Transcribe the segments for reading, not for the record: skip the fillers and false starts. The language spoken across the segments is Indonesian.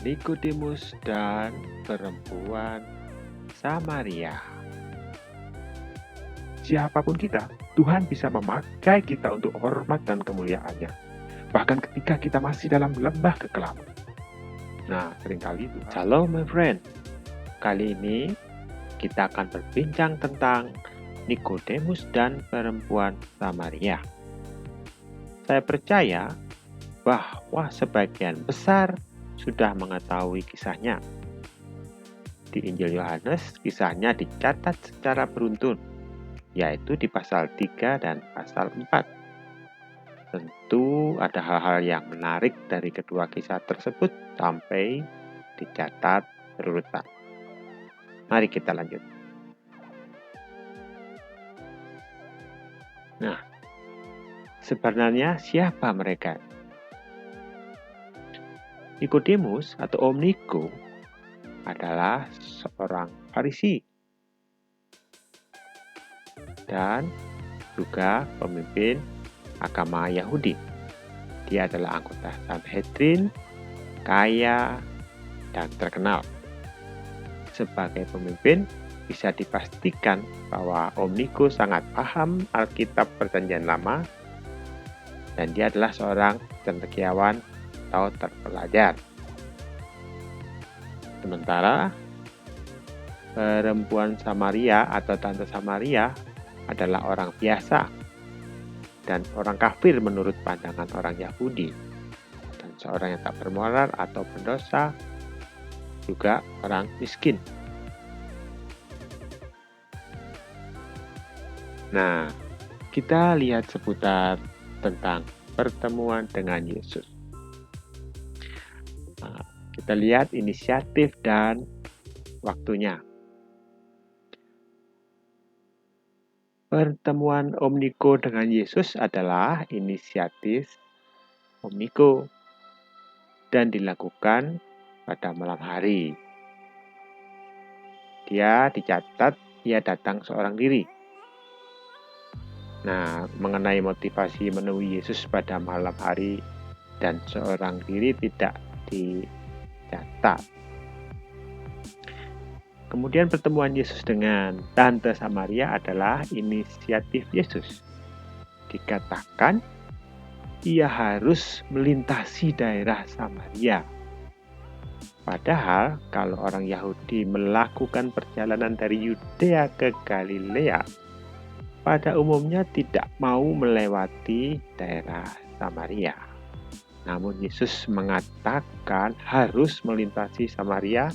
Nikodemus dan perempuan Samaria. Siapapun kita, Tuhan bisa memakai kita untuk hormat dan kemuliaan-Nya. Bahkan ketika kita masih dalam lembah kekelaman. Nah, seringkali Tuhan. Shalom my friend. Kali ini kita akan berbincang tentang Nikodemus dan perempuan Samaria. Saya percaya bahwa sebagian besar sudah mengetahui kisahnya. Di Injil Yohanes, kisahnya dicatat secara beruntun, yaitu di pasal 3 dan pasal 4. Tentu ada hal-hal yang menarik dari kedua kisah tersebut sampai dicatat berurutan. Mari kita lanjut. Nah, sebenarnya siapa mereka? Nikodemus atau Om Niko adalah seorang Farisi dan juga pemimpin agama Yahudi. Dia adalah anggota Sanhedrin, kaya, dan terkenal. Sebagai pemimpin, bisa dipastikan bahwa Om Niko sangat paham Alkitab Perjanjian Lama dan dia adalah seorang cendekiawan atau terpelajar. Sementara perempuan Samaria atau tante Samaria adalah orang biasa dan orang kafir menurut pandangan orang Yahudi, dan seorang yang tak bermoral atau berdosa, juga orang miskin. Nah, kita lihat seputar tentang pertemuan dengan Yesus. Nah, kita lihat inisiatif dan waktunya. Pertemuan Om Niko dengan Yesus adalah inisiatif Om Niko dan dilakukan pada malam hari. Dia dicatat datang seorang diri. Nah, mengenai motivasi menemui Yesus pada malam hari dan seorang diri tidak dicatat. Kemudian pertemuan Yesus dengan tante Samaria adalah inisiatif Yesus. Dikatakan ia harus melintasi daerah Samaria. Padahal kalau orang Yahudi melakukan perjalanan dari Yudea ke Galilea, pada umumnya tidak mau melewati daerah Samaria. Namun Yesus mengatakan harus melintasi Samaria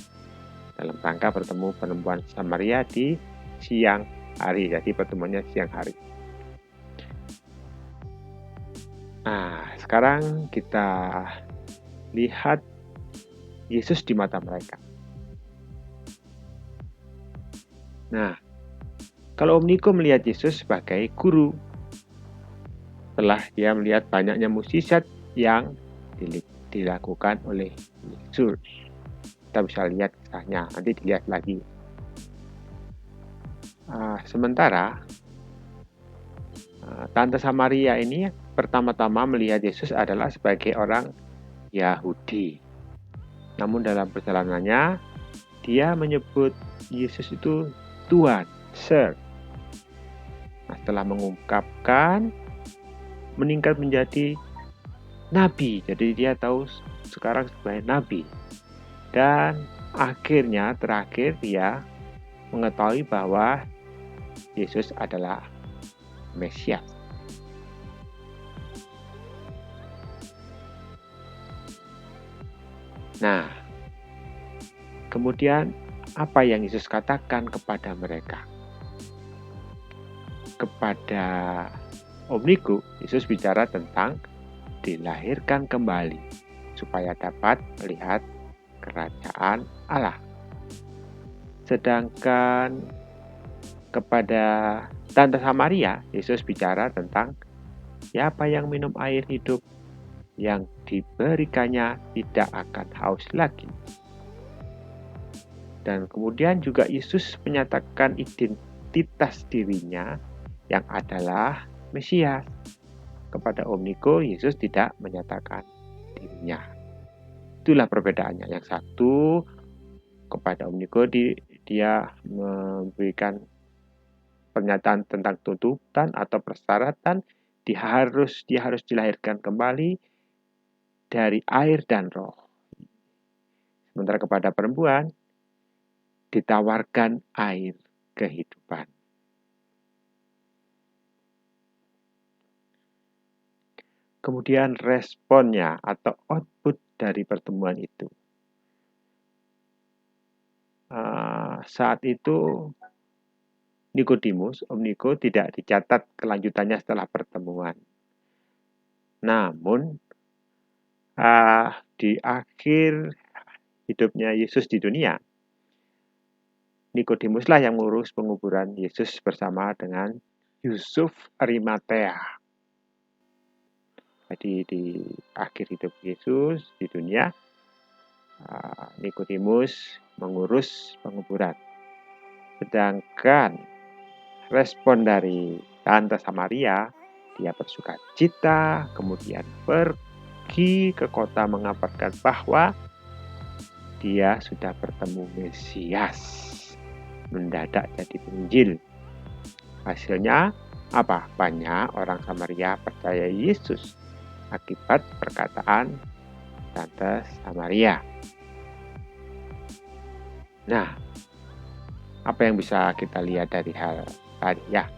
dalam rangka bertemu perempuan Samaria di siang hari. Jadi pertemuannya siang hari. Nah, sekarang kita lihat Yesus di mata mereka. Nah, kalau Om Niko melihat Yesus sebagai guru, setelah dia melihat banyaknya mukjizat yang dilakukan oleh Yesus. Kita bisa lihat kisahnya, nanti dilihat lagi. Sementara tante Samaria ini pertama-tama melihat Yesus adalah sebagai orang Yahudi. Namun dalam perjalanannya, dia menyebut Yesus itu Tuhan, Sir. Nah, setelah mengungkapkan, meningkat menjadi Nabi. Jadi dia tahu sekarang sebagai Nabi. Dan akhirnya, terakhir dia mengetahui bahwa Yesus adalah Mesias. Nah, kemudian apa yang Yesus katakan kepada mereka? Kepada Om Niko, Yesus bicara tentang dilahirkan kembali supaya dapat melihat kerajaan Allah. Sedangkan kepada tante Samaria, Yesus bicara tentang siapa yang minum air hidup yang diberikannya tidak akan haus lagi. Dan kemudian juga Yesus menyatakan identitas dirinya yang adalah Mesias. Kepada Om Niko, Yesus tidak menyatakan dirinya. Itulah perbedaannya. Yang satu kepada Om Niko dia memberikan pernyataan tentang tuntutan atau persyaratan, dia harus dilahirkan kembali dari air dan roh. Sementara kepada perempuan ditawarkan air kehidupan. Kemudian responnya atau output dari pertemuan itu. Saat itu Nikodemus, Om Niko, tidak dicatat kelanjutannya setelah pertemuan. Namun di akhir hidupnya Yesus di dunia, Nikodemuslah yang mengurus penguburan Yesus bersama dengan Yusuf Arimatea. Jadi di akhir hidup Yesus di dunia, Nikodemus mengurus penguburan. Sedangkan respon dari Tante Samaria, dia bersuka cita, kemudian pergi ke kota mengabarkan bahwa dia sudah bertemu Mesias. Mendadak jadi penginjil. Hasilnya apa? Banyak orang Samaria percaya Yesus akibat perkataan Tante Samaria. Nah, apa yang bisa kita lihat dari hal tadi ya?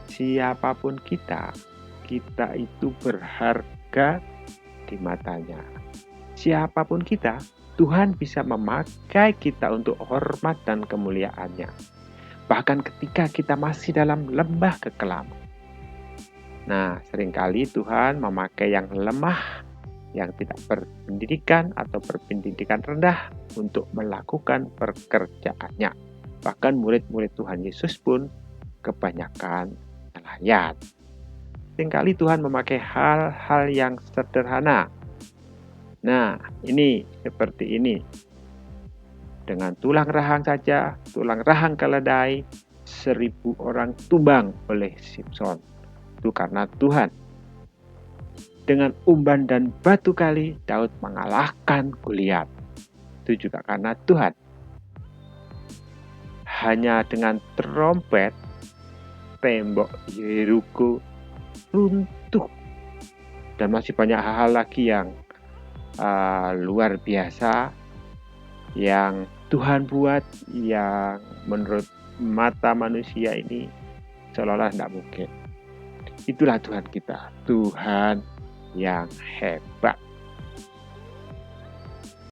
Siapapun kita itu berharga di matanya. Siapapun kita, Tuhan bisa memakai kita untuk hormat dan kemuliaannya. Bahkan ketika kita masih dalam lembah kekelaman. Nah, seringkali Tuhan memakai yang lemah, yang tidak berpendidikan atau berpendidikan rendah untuk melakukan pekerjaannya. Bahkan murid-murid Tuhan Yesus pun kebanyakan nelayan. Seringkali Tuhan memakai hal-hal yang sederhana. Nah, ini seperti ini. Dengan tulang rahang saja, tulang rahang keledai, 1000 orang tumbang oleh Simson. Itu karena Tuhan. Dengan umban dan batu kali, Daud mengalahkan Goliat. Itu juga karena Tuhan. Hanya dengan trompet, tembok Yeriko runtuh. Dan masih banyak hal-hal lagi yang luar biasa yang Tuhan buat, yang menurut mata manusia ini seolah-olah tidak mungkin. Itulah Tuhan kita, Tuhan yang hebat.